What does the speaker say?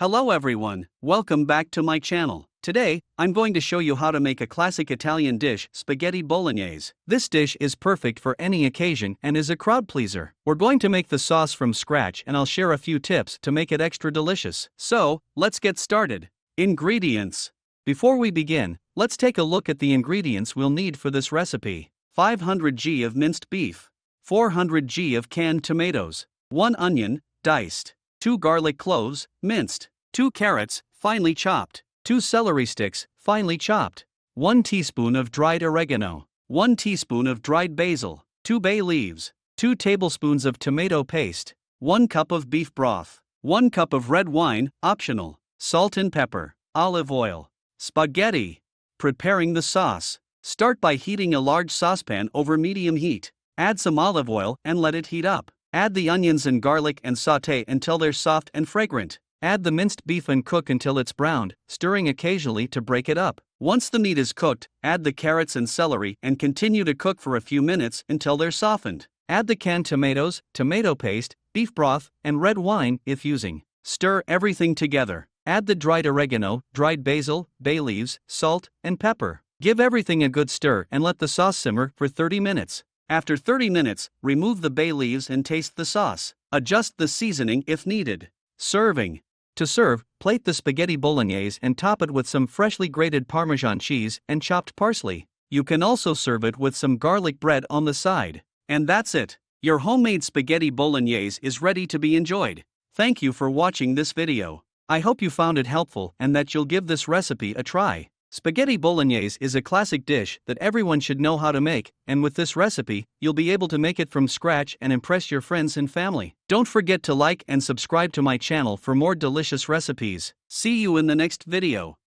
Hello everyone, welcome back to my channel. Today, I'm going to show you how to make a classic Italian dish, spaghetti bolognese. This dish is perfect for any occasion and is a crowd pleaser. We're going to make the sauce from scratch and I'll share a few tips to make it extra delicious. So, let's get started. Ingredients. Before we begin, let's take a look at the ingredients we'll need for this recipe. 500 g of minced beef, 400 g of canned tomatoes, 1 onion, diced, 2 garlic cloves, minced, 2 carrots, finely chopped, 2 celery sticks, finely chopped, 1 teaspoon of dried oregano, 1 teaspoon of dried basil, 2 bay leaves, 2 tablespoons of tomato paste, 1 cup of beef broth, 1 cup of red wine, optional, salt and pepper, olive oil. Spaghetti. Preparing the sauce. Start by heating a large saucepan over medium heat. Add some olive oil and let it heat up. Add the onions and garlic and sauté until they're soft and fragrant. Add the minced beef and cook until it's browned, stirring occasionally to break it up. Once the meat is cooked, add the carrots and celery and continue to cook for a few minutes until they're softened. Add the canned tomatoes, tomato paste, beef broth, and red wine if using. Stir everything together. Add the dried oregano, dried basil, bay leaves, salt, and pepper. Give everything a good stir and let the sauce simmer for 30 minutes. After 30 minutes, remove the bay leaves and taste the sauce. Adjust the seasoning if needed. Serving. To serve, plate the spaghetti bolognese and top it with some freshly grated Parmesan cheese and chopped parsley. You can also serve it with some garlic bread on the side. And that's it. Your homemade spaghetti bolognese is ready to be enjoyed. Thank you for watching this video. I hope you found it helpful and that you'll give this recipe a try. Spaghetti bolognese is a classic dish that everyone should know how to make, and with this recipe, you'll be able to make it from scratch and impress your friends and family. Don't forget to like and subscribe to my channel for more delicious recipes. See you in the next video.